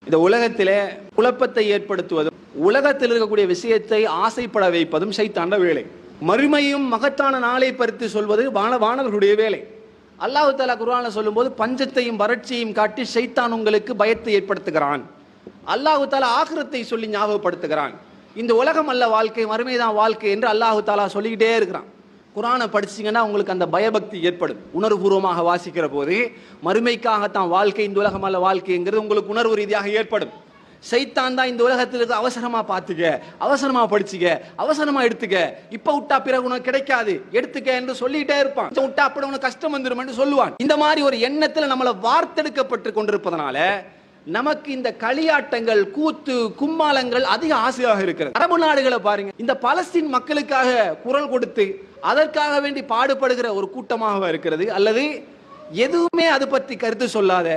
இந்த உலகத்திலே குழப்பத்தை ஏற்படுத்துவதும் உலகத்தில் இருக்கக்கூடிய விஷயத்தை ஆசைப்பட வைப்பதும் சைத்தான வேலை. மறுமையும் மகத்தான நாளை பறித்து சொல்வது வானவர்களுடைய வேலை. அல்லாஹ் தஆலா குர்ஆன்ல சொல்லும்போது பஞ்சத்தையும் வறட்சியையும் காட்டி சைத்தான் உங்களுக்கு பயத்தை ஏற்படுத்துகிறான். அல்லாஹ் தஆலா ஆகிரத்தை சொல்லி ஞாபகப்படுத்துகிறான். இந்த உலகம் அல்ல வாழ்க்கை, மறுமைதான் வாழ்க்கை என்று அல்லாஹ் தஆலா சொல்லிக்கிட்டே இருக்கிறான். குர்ஆனை படிச்சீங்கன்னா உங்களுக்கு அந்த பயபக்தி ஏற்படும். உணர்வுபூர்வமாக வாசிக்கிற போது மறுமைக்காகத்தான் வாழ்க்கை, இந்த உலகம் அல்ல வாழ்க்கைங்கிறது உங்களுக்கு உணர்வு ரீதியாக ஏற்படும். சைத்தான் தான் இந்த உலகத்திற்கு அவசரமா பார்த்துக்க, அவசரமா படிச்சுக்க, அவசரமா எடுத்துக்க, இப்ப விட்டா பிறகு உனக்கு கிடைக்காது, எடுத்துக்க என்று சொல்லிட்டே இருப்பான். விட்டா அப்படி உனக்கு கஷ்டம் வந்துடும் என்று சொல்லுவான். இந்த மாதிரி ஒரு எண்ணத்துல நம்மளை வார்த்தெடுக்கப்பட்டு கொண்டிருப்பதனால நமக்கு இந்த களியாட்டங்கள், கூத்து, கும்மாளங்கள் அதிக ஆசையாக இருக்கிறது. அரபு நாடுகளை பாருங்க, இந்த பலஸ்தீன் மக்களுக்காக குரல் கொடுத்து அதற்காக வேண்டி பாடுபடுகிற ஒரு கூட்டமாக இருக்கிறது. அல்லது எதுவுமே அது பத்தி கருத்து சொல்லாத,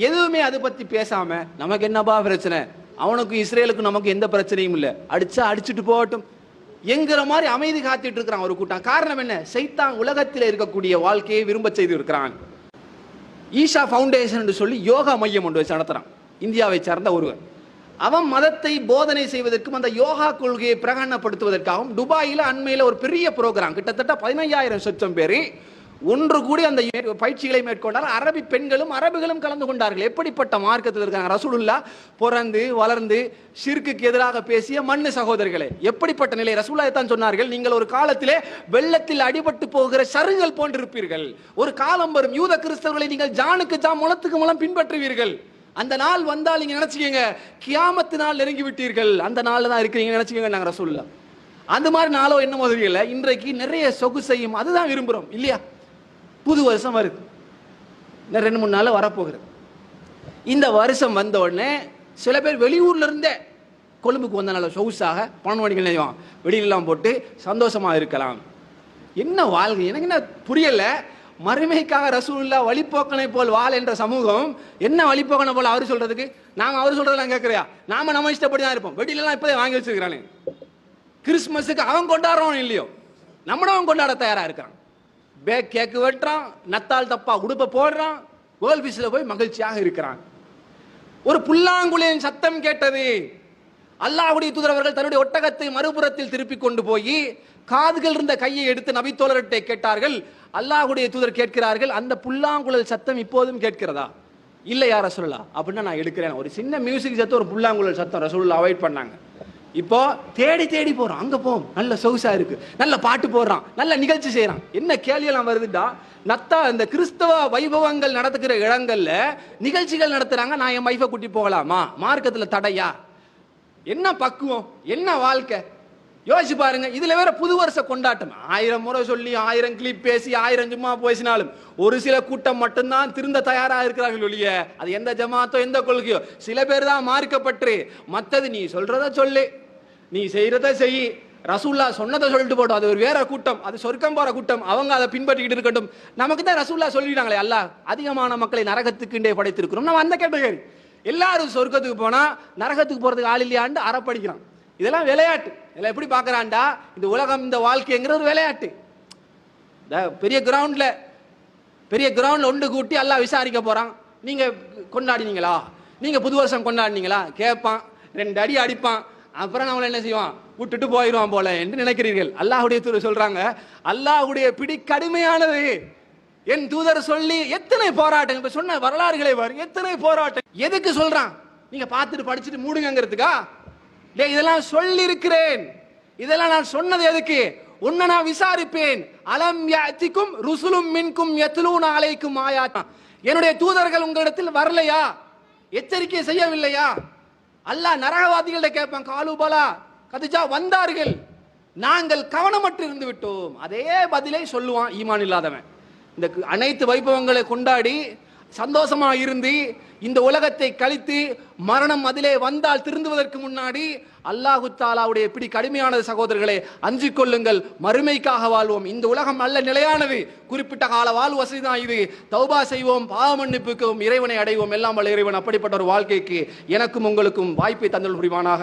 எதுவுமே அது பத்தி பேசாம நமக்கு என்னப்பா பிரச்சனை, அவனுக்கும் இஸ்ரேலுக்கும் நமக்கு எந்த பிரச்சனையும் இல்லை, அடிச்சா அடிச்சுட்டு போகட்டும் என்கிற மாதிரி அமைதி காத்துட்டு இருக்கிறான் ஒரு கூட்டம். காரணம் என்ன? சைத்தான் உலகத்தில் இருக்கக்கூடிய வாழ்க்கையை விரும்ப செய்து இருக்கிறான். ஈஷா ஃபவுண்டேஷன் என்று சொல்லி யோகா மையம் ஒன்று வச்சு நடத்துறான். இந்தியாவை சார்ந்த ஒருவர். அவன் மதத்தை போதனை செய்வதற்கும் அந்த யோகா கொள்கையை பிரகடனப்படுத்துவதற்காகவும் துபாயில் அண்மையில் ஒரு பெரிய ப்ரோக்ராம், கிட்டத்தட்ட 15,000 சொச்சம் பேர் ஒன்று கூடி அந்த பயிற்சிகளை மேற்கொண்டார். அரபி பெண்களும் அரபுகளும் கலந்து கொண்டார்கள். எப்படிப்பட்ட மார்க்கத்தில் இருக்காங்க? ரசூலுல்லாஹ் பிறந்து வளர்ந்து ஷிர்க்குக்கு எதிராக பேசிய மண்ணு சகோதரர்களே, எப்படிப்பட்ட நிலை? ரசூலுல்லாஹ் தான் சொன்னார்கள், நீங்கள் ஒரு காலத்திலே வெள்ளத்தில் அடிபட்டு போகிற சருகுகள் போன்றிருப்பீர்கள். ஒரு காலம் வரும், யூத கிறிஸ்தவர்களை நீங்கள் ஜானுக்கு ஜாம் முளத்துக்கு முளம் பின்பற்றுவீர்கள். அந்த நாள் வந்தால் நீங்க நினைச்சுக்கீங்க கியாமத்து நாள் நெருங்கி விட்டீர்கள், அந்த நாள்ல தான் இருக்கிறீங்க நினைச்சுக்கீங்க. நாங்க ரசூலுல்லாஹ் அந்த மாதிரி நாளோ என்ன முதலியல இன்றைக்கு நிறைய சொகுசையும் அதுதான் விரும்புறோம் இல்லையா? புது வருஷம் வருது, 2-3 நாள் வரப்போகிறது. இந்த வருஷம் வந்த உடனே சில பேர் வெளியூர்ல இருந்தே கொழும்புக்கு வந்தனால சொகுசாக 12 மணிக்கு வெளியிலாம் போட்டு சந்தோஷமா இருக்கலாம். என்ன வாழ்க்கை எனக்கு என்ன புரியல. மறுமைக்காக ரசூலுல்லாஹ் வழிபோக்கனை போல் வாழ் என்ற சமூகம் என்ன வழிபோக்கனை போல் அவர் சொல்றதுக்கு? நாம அவர் சொல்றதெல்லாம் கேட்கறியா? நாம நம்ம இஷ்டப்படி தான் இருப்போம். வெடிலாம் இப்போதே வாங்கி வச்சிருக்கிறானே. கிறிஸ்துமஸுக்கு அவன் கொண்டாடுறோம் இல்லையோ, நம்மளும் கொண்டாட தயாரா இருக்கிறான். பேக் கேக்கு வெட்டுறான், நத்தால் தப்பா உடுப்பை போடுறான், வேர்ல்ட் பீஸ்ல போய் மகிழ்ச்சியாக இருக்கிறான். ஒரு புல்லாங்குழலின் சத்தம் கேட்டது. அல்லாஹ்வுடைய தூதரவர்கள் தன்னுடைய ஒட்டகத்தை மறுபுறத்தில் திருப்பி கொண்டு போய் காதுகள் இருந்த கையை எடுத்து நபித்தோழர்கிட்ட கேட்டார்கள். அல்லாஹ்வுடைய தூதர் கேட்கிறார்கள், அந்த புல்லாங்குழல் சத்தம் இப்போதும் கேட்கிறதா? இல்லை யா ரசூலுல்லாஹ். அப்படின்னா நான் எடுக்கிறேன். ஒரு சின்ன மியூசிக் சத்தம், ஒரு புல்லாங்குழல் சத்தம் ரசூலுல்லாஹ் அவாய்ட் பண்ணாங்க. இப்போ தேடி தேடி போறோம், அங்க போம், நல்ல சொகுசா இருக்கு, நல்ல பாட்டு போடுறான், நல்ல நிகழ்ச்சி செய்யறான். என்ன கேள்வியெல்லாம் வருதுடா? நத்தா இந்த கிறிஸ்தவ வைபவங்கள் நடத்துகிற இடங்கள்ல நிகழ்ச்சிகள் நடத்துறாங்க. நான் என் வைஃபை கூட்டி போகலாமா? மார்க்கத்துல தடையா? என்ன பக்குவம், என்ன வாழ்க்கை யோசிச்சு பாருங்க. இதுல வேற புது வருஷ கொண்டாட்டம். 1000 முறை சொல்லி 1000 கிளிப் பேசி 1000 ஜும்மா பேசினாலும் ஒரு சில கூட்டம் மட்டும்தான் திருந்த தயாராக இருக்கிறார்கள் ஒழிய அது எந்த ஜமாத்தோ எந்த கொள்கையோ சில பேர் தான் மார்க்கப்பற்று. மற்றது நீ சொல்றத சொல்லு, நீ செய்யறத செய், ரசூலுல்லாஹ் சொன்னதை சொல்லிட்டு போட்டோம். அது ஒரு வேற கூட்டம், அது சொர்க்கம் போற கூட்டம், அவங்க அதை பின்பற்றிக்கிட்டு இருக்கட்டும். நமக்கு தான் ரசூலுல்லாஹ் சொல்லிட்டாங்களே, அல்லாஹ் அதிகமான மக்களை நரகத்துக்குண்டே படைத்திருக்கிறோம். நம்ம அந்த கேட்டகரி. எல்லாரும் சொர்க்கத்துக்கு போனா நரகத்துக்கு போறதுக்கு ஆள் இல்லையாண்டு அறப்படிக்கிறான். இதெல்லாம் விளையாட்டு. இதெல்லாம் எப்படி பார்க்கறான்டா? இந்த உலகம், இந்த வாழ்க்கைங்கிற ஒரு விளையாட்டு. பெரிய கிரவுண்ட்ல ஒன்று கூட்டி எல்லாம் விசாரிக்க போறான். நீங்க கொண்டாடினீங்களா? நீங்க புது வருஷம் கொண்டாடினீங்களா? கேட்பான், 2 அடி அடிப்பான், அப்புறம் நம்மள என்ன செய்வான்? விட்டுட்டு போயிடுவான் போல என்று நினைக்கிறீர்கள். அல்லாஹ்வுடைய தூதர் சொல்றாங்க, அல்லாஹ்வுடைய பிடி கடுமையானது. என் தூதர் சொல்லி எத்தனை போராட்டம், இப்ப சொன்ன வரலாறுகளை பாரு, எத்தனை போராட்டம். எதுக்கு சொல்றான்? நீங்க பார்த்துட்டு படிச்சுட்டு மூடுங்கிறதுக்கா? இதெல்லாம் சொல்லி இருக்கிறேன். இதெல்லாம் நான் சொன்னது எதுக்கு? உன்னை நான் விசாரிப்பேன். அலம் யாத்திக்கும் ருசுலும் மின்கும் யத்லூன அலைக்கும் ஆயாத். என்னுடைய தூதர்கள் உங்களிடத்தில் வரலையா? எச்சரிக்கை செய்யவில்லையா? அல்லாஹ் நரகவாதிகள்ட்ட கேட்பான், காலுபலா கதிஜா வந்தார்கள், நாங்கள் கவனமற்று இருந்து விட்டோம். அதே பதிலை சொல்லுவான் ஈமான் இல்லாதவன். இந்த அனைத்து வைபவங்களை கொண்டாடி சந்தோஷமா இருந்து இந்த உலகத்தை கழித்து மரணம் அதிலே வந்தால் திருந்துவதற்கு முன்னாடி அல்லாஹ் தஆலாவுடைய பிடி கடுமையானது. சகோதரர்களே, அஞ்சிக் கொள்ளுங்கள், மறுமைக்காக வாழ்வோம். இந்த உலகம் நல்ல நிலையானது, குறிப்பிட்ட கால வாழ்வு வசதி தான் இது. தௌபா செய்வோம், பாவ மன்னிப்புக்கும், இறைவனை அடைவோம். எல்லாம் வல்ல இறைவன் அப்படிப்பட்ட ஒரு வாழ்க்கைக்கு எனக்கும் உங்களுக்கும் வாய்ப்பை தந்தல் புரிவானாக.